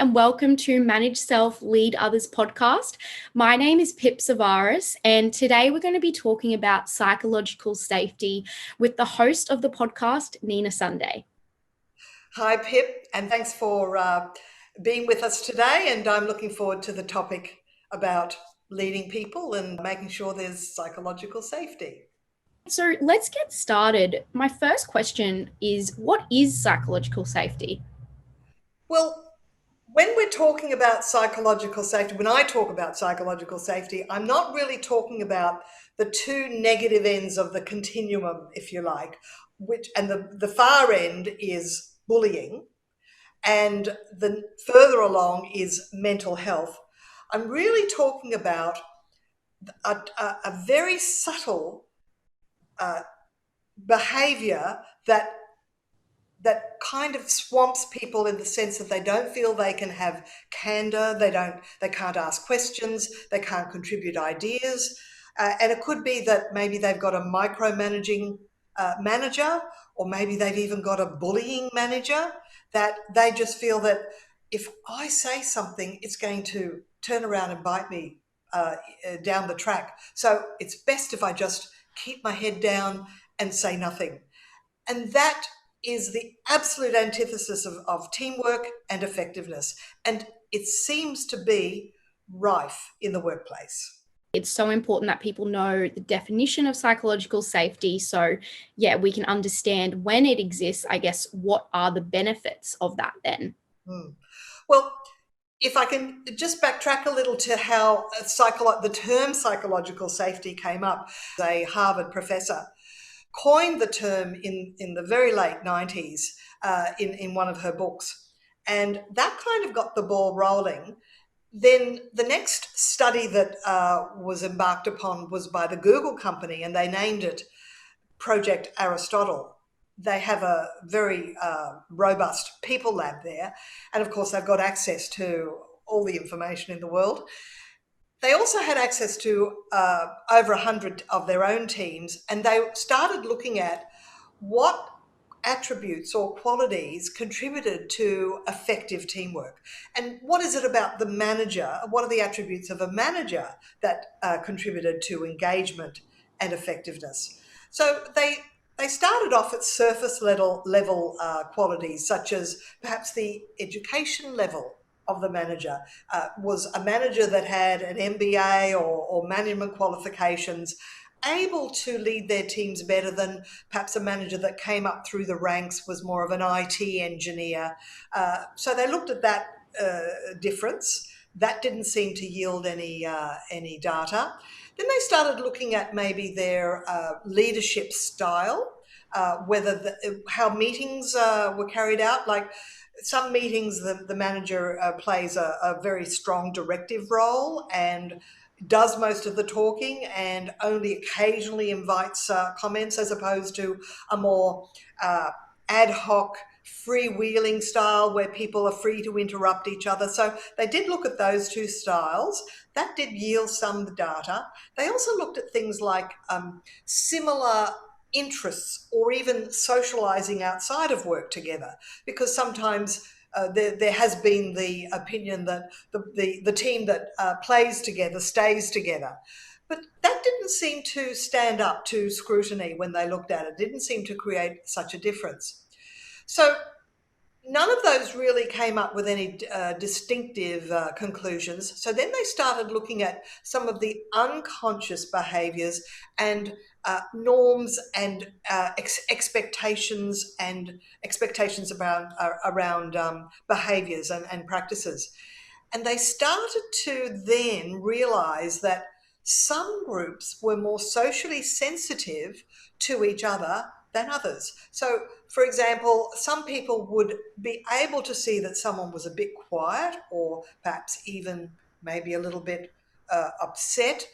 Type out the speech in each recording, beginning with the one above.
and welcome to Manage Self, Lead Others podcast. My name is Pip Savaris, and today we're going to be talking about psychological safety with the host of the podcast, Nina Sunday. Hi, Pip, and thanks for being with us today. And I'm looking forward to the topic about leading people and making sure there's psychological safety. So let's get started. My first question is, what is psychological safety? Well, when we're talking about psychological safety, when I talk about psychological safety, I'm not really talking about the two negative ends of the continuum, if you like, and the far end is bullying, and the further along is mental health. I'm really talking about a very subtle behavior that kind of swamps people in the sense that they don't feel they can have candor, they can't ask questions, they can't contribute ideas, and it could be that maybe they've got a micromanaging manager, or maybe they've even got a bullying manager, that they just feel that if I say something, it's going to turn around and bite me down the track. So it's best if I just keep my head down and say nothing. And that is the absolute antithesis of teamwork and effectiveness. And it seems to be rife in the workplace. It's so important that people know the definition of psychological safety. So, we can understand when it exists, I guess, what are the benefits of that then? Well, if I can just backtrack a little to how the term psychological safety came up. A Harvard professor coined the term in the very late 90s in one of her books. And that kind of got the ball rolling. Then the next study that was embarked upon was by the Google company, and they named it Project Aristotle. They have a very robust people lab there. And of course, they've got access to all the information in the world. They also had access to over 100 of their own teams, and they started looking at what attributes or qualities contributed to effective teamwork. And what is it about the manager? What are the attributes of a manager that contributed to engagement and effectiveness? So they started off at surface level qualities, such as perhaps the education level of the manager. Was a manager that had an MBA or management qualifications able to lead their teams better than perhaps a manager that came up through the ranks, was more of an IT engineer. So they looked at that difference. That didn't seem to yield any data. Then they started looking at maybe their leadership style, how meetings were carried out. Like some meetings, the manager plays a very strong directive role and does most of the talking and only occasionally invites comments, as opposed to a more ad hoc freewheeling style where people are free to interrupt each other. So they did look at those two styles. That did yield some data. They also looked at things like similar interests, or even socializing outside of work together, because sometimes there has been the opinion that the team that plays together stays together. But that didn't seem to stand up to scrutiny when they looked at it. It didn't seem to create such a difference. So none of those really came up with any distinctive conclusions. So then they started looking at some of the unconscious behaviours and norms and expectations around behaviours and practices. And they started to then realise that some groups were more socially sensitive to each other than others. So, for example, some people would be able to see that someone was a bit quiet, or perhaps even maybe a little bit upset,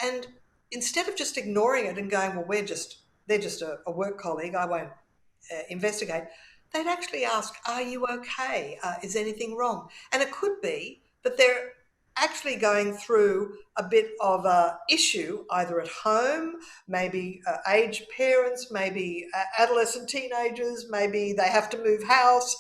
and instead of just ignoring it and going, well, they're just a work colleague, I won't investigate, they'd actually ask, are you okay? Is anything wrong? And it could be that actually going through a bit of a issue, either at home, maybe aged parents, maybe adolescent teenagers, maybe they have to move house,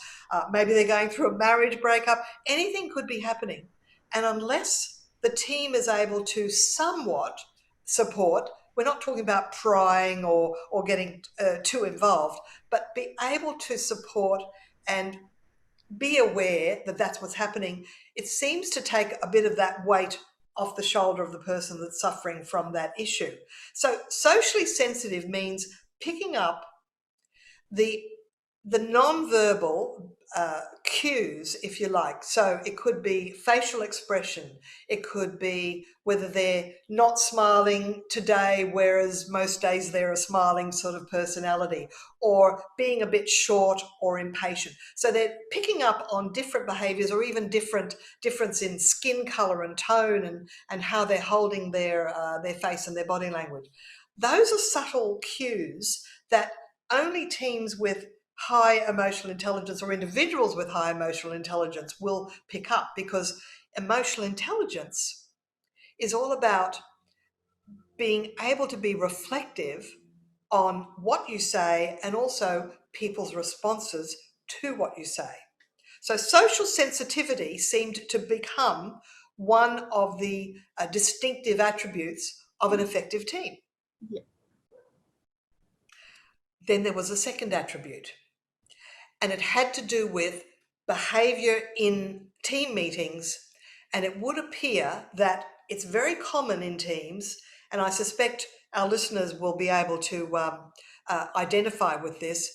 maybe they're going through a marriage breakup. Anything could be happening. And unless the team is able to somewhat support, we're not talking about prying or getting too involved, but be able to support and be aware that that's what's happening. It seems to take a bit of that weight off the shoulder of the person that's suffering from that issue. So socially sensitive means picking up the non-verbal cues, if you like. So it could be facial expression. It could be whether they're not smiling today, whereas most days they're a smiling sort of personality, or being a bit short or impatient. So they're picking up on different behaviours, or even difference in skin colour and tone, and how they're holding their face and their body language. Those are subtle cues that only teams with high emotional intelligence, or individuals with high emotional intelligence, will pick up, because emotional intelligence is all about being able to be reflective on what you say and also people's responses to what you say. So social sensitivity seemed to become one of the distinctive attributes of an effective team. Yeah. Then there was a second attribute, and it had to do with behaviour in team meetings. And it would appear that it's very common in teams, and I suspect our listeners will be able to identify with this.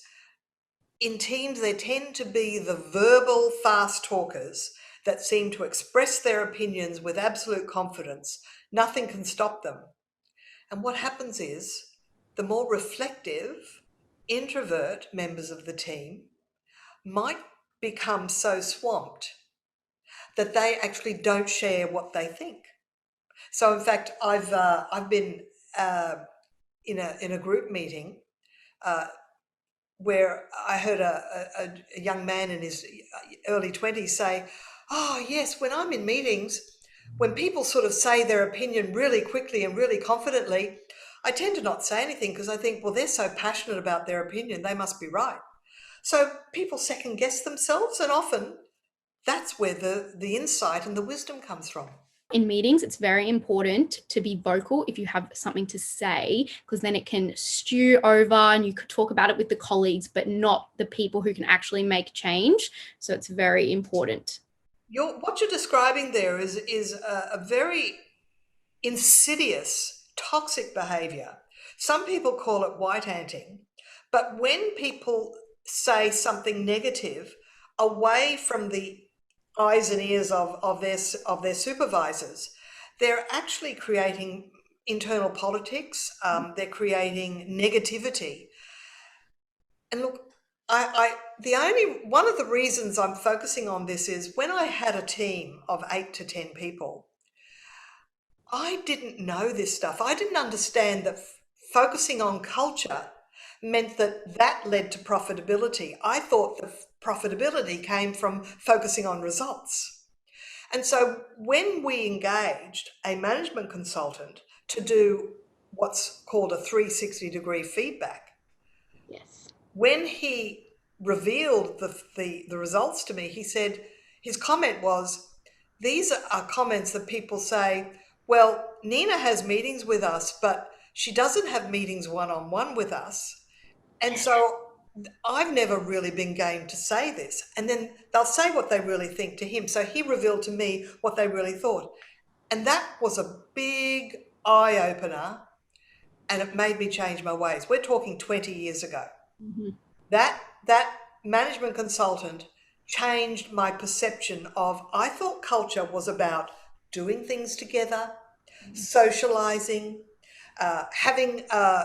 In teams, there tend to be the verbal fast talkers that seem to express their opinions with absolute confidence. Nothing can stop them. And what happens is the more reflective, introvert members of the team might become so swamped that they actually don't share what they think. So, in fact, I've been in a group meeting where I heard a young man in his early 20s say, "Oh yes, when I'm in meetings, when people sort of say their opinion really quickly and really confidently, I tend to not say anything, because I think, well, they're so passionate about their opinion, they must be right." So people second guess themselves, and often that's where the insight and the wisdom comes from. In meetings, it's very important to be vocal if you have something to say, because then it can stew over and you could talk about it with the colleagues, but not the people who can actually make change. So it's very important. What you're describing there is a very insidious, toxic behaviour. Some people call it white anting, but when people say something negative away from the eyes and ears of their supervisors, they're actually creating internal politics. They're creating negativity. And look, one of the reasons I'm focusing on this is when I had a team of 8 to 10 people, I didn't know this stuff. I didn't understand that focusing on culture meant that led to profitability. I thought the profitability came from focusing on results. And so when we engaged a management consultant to do what's called a 360-degree feedback, Yes. when he revealed the results to me, he said, his comment was, "These are comments that people say, well, Nina has meetings with us, but she doesn't have meetings one-on-one with us. And so I've never really been game to say this." And then they'll say what they really think to him. So he revealed to me what they really thought. And that was a big eye-opener, and it made me change my ways. We're talking 20 years ago. Mm-hmm. That management consultant changed my perception of, I thought culture was about doing things together, socializing,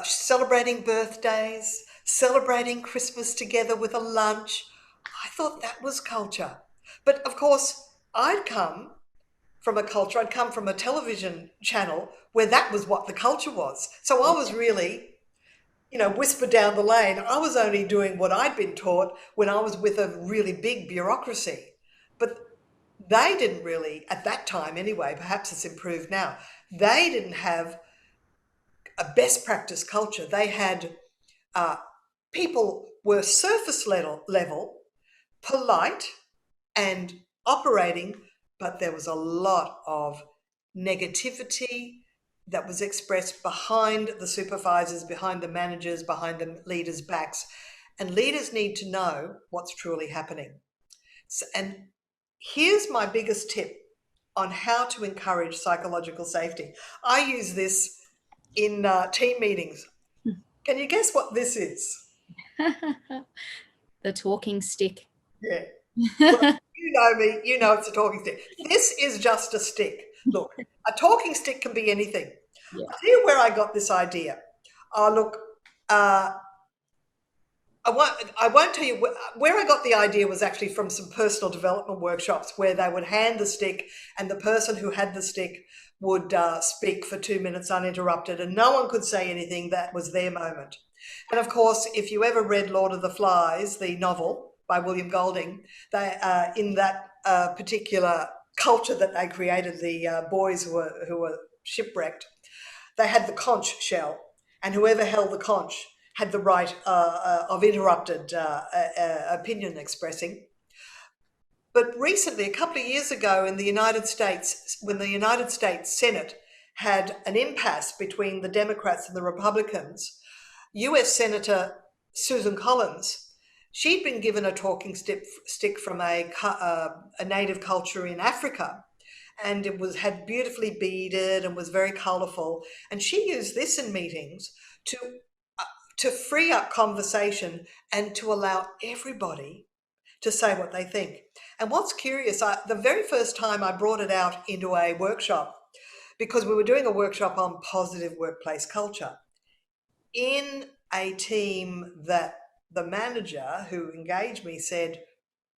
celebrating birthdays, celebrating Christmas together with a lunch. I thought that was culture. But of course, I'd come from a television channel where that was what the culture was. So I was really, whispered down the lane. I was only doing what I'd been taught when I was with a really big bureaucracy. But they didn't really, at that time anyway, perhaps it's improved now, they didn't have a best practice culture. They had people were surface level, polite and operating, but there was a lot of negativity that was expressed behind the supervisors, behind the managers, behind the leaders' backs. And leaders need to know what's truly happening. And here's my biggest tip on how to encourage psychological safety. I use this in team meetings. Can you guess what this is? The talking stick. Yeah. Well, you know me, you know it's a talking stick. This is just a stick. Look, a talking stick can be anything. Yeah. I'll tell you where I got this idea. Oh, look, I won't tell you where I got the idea was actually from some personal development workshops where they would hand the stick and the person who had the stick would speak for 2 minutes uninterrupted and no one could say anything. That was their moment. And of course, if you ever read Lord of the Flies, the novel by William Golding, they in that particular culture that they created, the boys who were shipwrecked, they had the conch shell, and whoever held the conch had the right of interrupted opinion expressing. But recently, a couple of years ago in the United States, when the United States Senate had an impasse between the Democrats and the Republicans, US Senator Susan Collins, she'd been given a talking stick from a native culture in Africa, and it had beautifully beaded and was very colourful. And she used this in meetings to free up conversation and to allow everybody to say what they think. And what's curious, the very first time I brought it out into a workshop, because we were doing a workshop on positive workplace culture, in a team that the manager who engaged me said,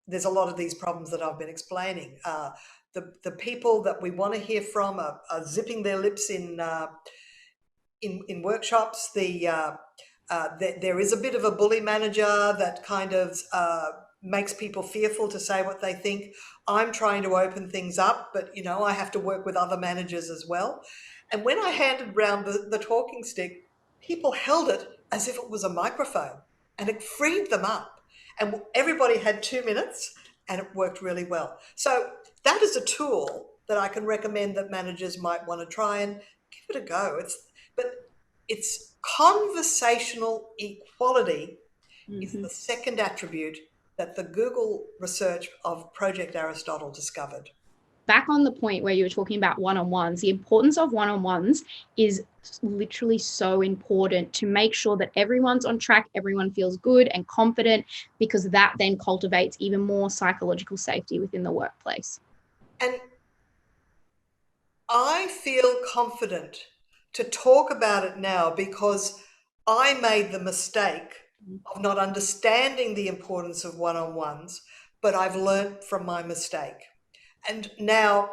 there's a lot of these problems that I've been explaining. The people that we want to hear from are zipping their lips in workshops. There is a bit of a bully manager that kind of makes people fearful to say what they think. I'm trying to open things up, but I have to work with other managers as well. And when I handed round the talking stick, people held it as if it was a microphone, and it freed them up. And everybody had 2 minutes, and it worked really well. So that is a tool that I can recommend that managers might want to try and give it a go. It's conversational equality is the second attribute that the Google research of Project Aristotle discovered. Back on the point where you were talking about one-on-ones, the importance of one-on-ones is literally so important to make sure that everyone's on track, everyone feels good and confident, because that then cultivates even more psychological safety within the workplace. And I feel confident to talk about it now because I made the mistake of not understanding the importance of one-on-ones, but I've learnt from my mistake. And now,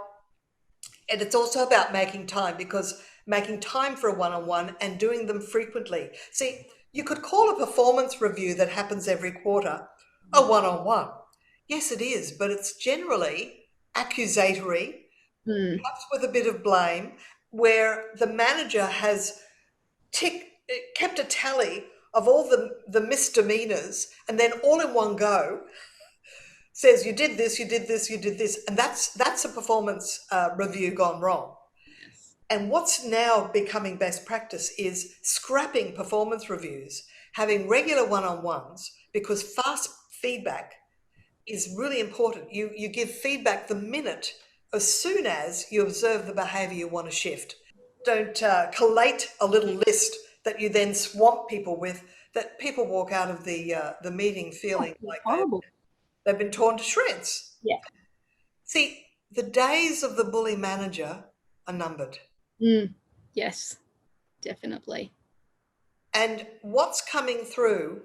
and it's also about making time, because making time for a one-on-one and doing them frequently. See, you could call a performance review that happens every quarter a one-on-one. Yes, it is, but it's generally accusatory, perhaps with a bit of blame, where the manager has kept a tally of all the misdemeanors and then all in one go says, you did this, you did this, you did this. And that's a performance review gone wrong. Yes. And what's now becoming best practice is scrapping performance reviews, having regular one-on-ones, because fast feedback is really important. You give feedback the minute, as soon as you observe the behaviour you want to shift. Don't collate a little list that you then swamp people with, that people walk out of the meeting feeling like Horrible. they've been torn to shreds. Yeah. See, the days of the bully manager are numbered. Yes, definitely. And what's coming through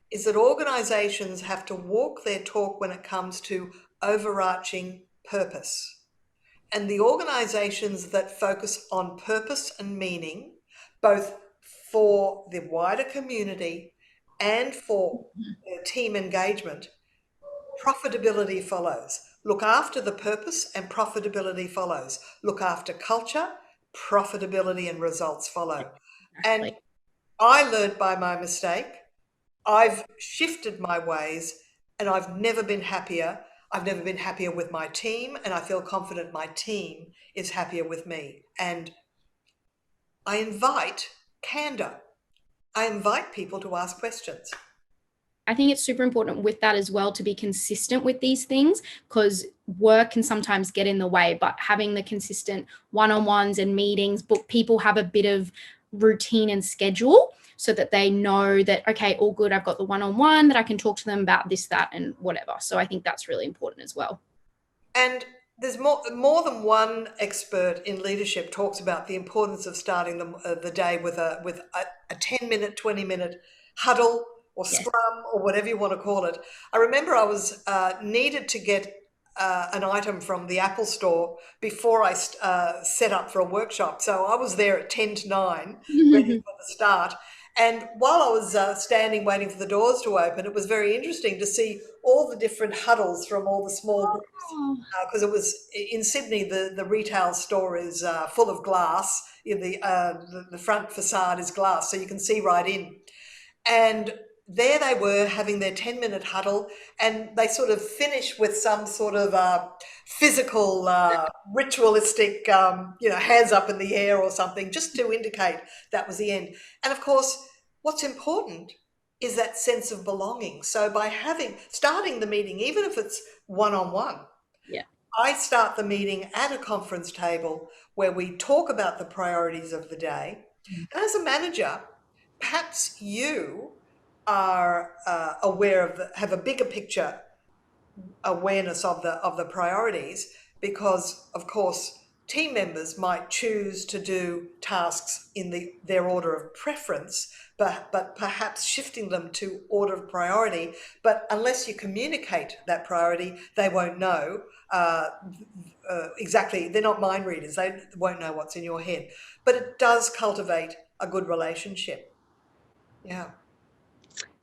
is that organisations have to walk their talk when it comes to overarching purpose. And the organisations that focus on purpose and meaning, both for the wider community and for team engagement, profitability follows. Look after the purpose and profitability follows. Look after culture, profitability and results follow. And Exactly. I learned by my mistake. I've shifted my ways and I've never been happier. I've never been happier with my team, and I feel confident my team is happier with me. And I invite candor. I invite people to ask questions. I think it's super important with that as well to be consistent with these things, because work can sometimes get in the way, but having the consistent one-on-ones and meetings, but people have a bit of routine and schedule so that they know that, okay, all good, I've got the one-on-one that I can talk to them about this, that, and whatever. So I think that's really important as well. And there's more than one expert in leadership talks about the importance of starting the day with a 10-minute, 20-minute huddle or Yes. scrum or whatever you want to call it. I remember I was needed to get an item from the Apple store before I set up for a workshop. So I was there at 10 to 9, ready for the start. And while I was standing waiting for the doors to open, it was very interesting to see all the different huddles from all the small groups, Oh, because it was in Sydney. The retail store is full of glass. In the front facade is glass, so you can see right in. And there they were having their 10-minute huddle, and they sort of finished with some sort of physical, ritualistic, hands up in the air or something, just to indicate that was the end. And of course, what's important is that sense of belonging. So by starting the meeting, even if it's one-on-one, yeah. I start the meeting at a conference table where we talk about the priorities of the day. And as a manager, perhaps you are aware have a bigger picture awareness of the priorities, because of course team members might choose to do tasks in their order of preference, but perhaps shifting them to order of priority. But unless you communicate that priority, they won't know exactly. They're not mind readers. They won't know what's in your head. But it does cultivate a good relationship. Yeah.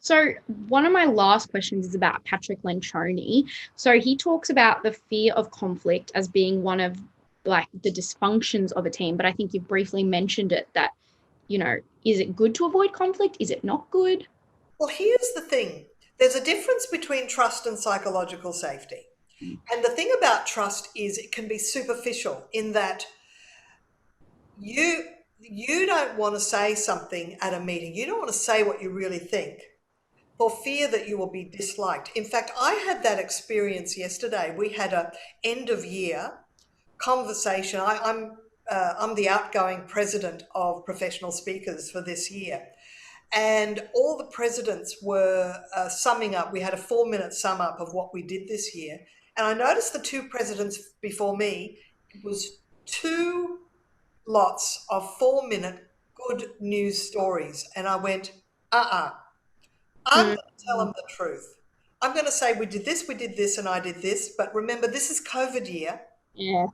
So one of my last questions is about Patrick Lencioni. So he talks about the fear of conflict as being one of like the dysfunctions of a team, but I think you've briefly mentioned it that, is it good to avoid conflict? Is it not good? Well, here's the thing. There's a difference between trust and psychological safety. And the thing about trust is it can be superficial in that you don't want to say something at a meeting. You don't want to say what you really think for fear that you will be disliked. In fact, I had that experience yesterday. We had a end of year conversation. I'm the outgoing president of professional speakers for this year. And all the presidents were summing up. We had a 4-minute sum up of what we did this year. And I noticed the two presidents before me, it was two lots of 4-minute good news stories. And I went, I'm going Mm, to tell them the truth. I'm going to say, we did this, and I did this. But remember, this is COVID year. yeah.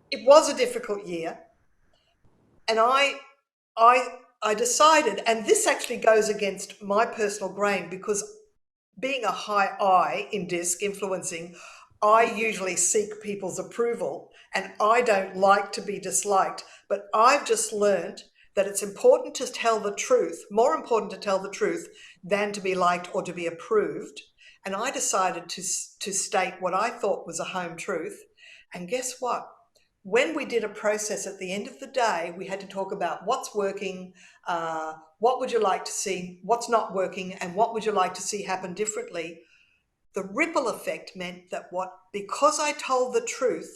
It was a difficult year. And I decided, and this actually goes against my personal grain, because being a high I in disc influencing, I usually seek people's approval and I don't like to be disliked. But I've just learned that it's important to tell the truth, more important to tell the truth than to be liked or to be approved. And I decided to state what I thought was a home truth. And guess what? When we did a process at the end of the day, we had to talk about what's working, what would you like to see, what's not working, and what would you like to see happen differently. The ripple effect meant that because I told the truth,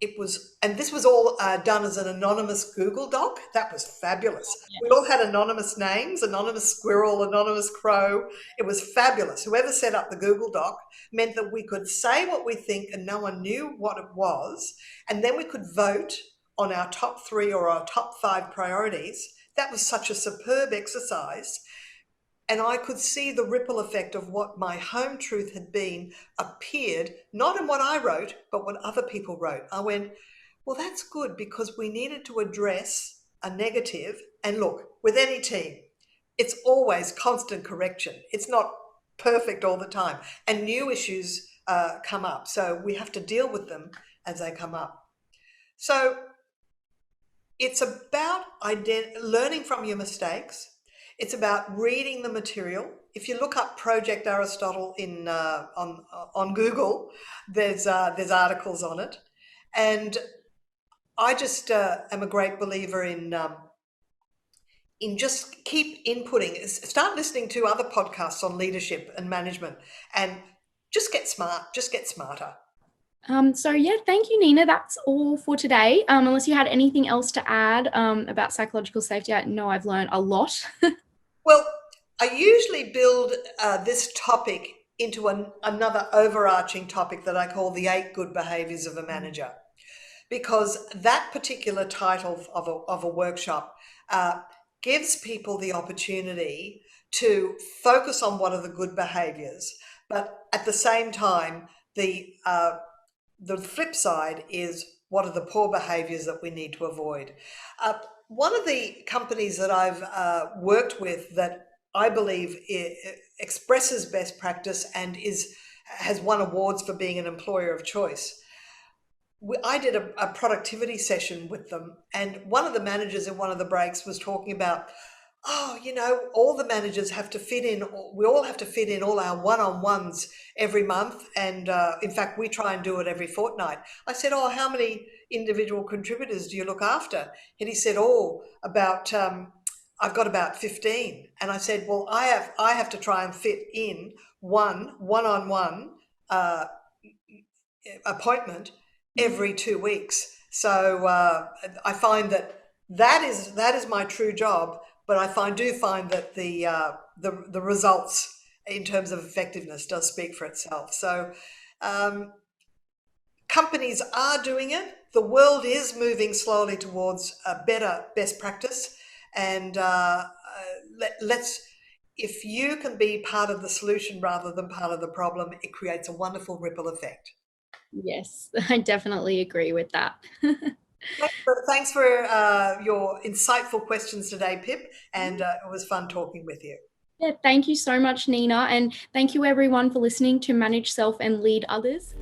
it was, and this was all done as an anonymous Google Doc. That was fabulous. We all had anonymous names, anonymous squirrel, anonymous crow. It was fabulous. Whoever set up the Google Doc meant that we could say what we think and no one knew what it was. And then we could vote on our top 3 or our top 5 priorities. That was such a superb exercise. And I could see the ripple effect of what my home truth had been appeared, not in what I wrote, but what other people wrote. I went, well, that's good, because we needed to address a negative. And look, with any team, it's always constant correction. It's not perfect all the time. And new issues come up. So we have to deal with them as they come up. So it's about learning from your mistakes. It's about reading the material. If you look up Project Aristotle on Google, there's articles on it, and I just am a great believer in just keep inputting. Start listening to other podcasts on leadership and management, and just get smart. Just get smarter. So yeah, thank you, Nina. That's all for today. Unless you had anything else to add about psychological safety, I know I've learned a lot. Well, I usually build this topic into another overarching topic that I call the 8 good behaviours of a manager, because that particular title of a workshop gives people the opportunity to focus on what are the good behaviours, but at the same time, the flip side is what are the poor behaviours that we need to avoid. One of the companies that I've worked with that I believe expresses best practice and has won awards for being an employer of choice. I did a productivity session with them, and one of the managers in one of the breaks was talking about, all the managers have to fit in, we all have to fit in all our one-on-ones every month, and in fact we try and do it every fortnight. I said, how many individual contributors do you look after? And he said, I've got about 15. And I said, well, I have to try and fit in one-on-one appointment every 2 weeks. So I find that is my true job. But I do find that the results in terms of effectiveness does speak for itself. So companies are doing it. The world is moving slowly towards a better best practice. And if you can be part of the solution rather than part of the problem, it creates a wonderful ripple effect. Yes, I definitely agree with that. Thanks for your insightful questions today, Pip, and it was fun talking with you. Yeah, thank you so much, Nina, and thank you everyone for listening to Manage Self and Lead Others.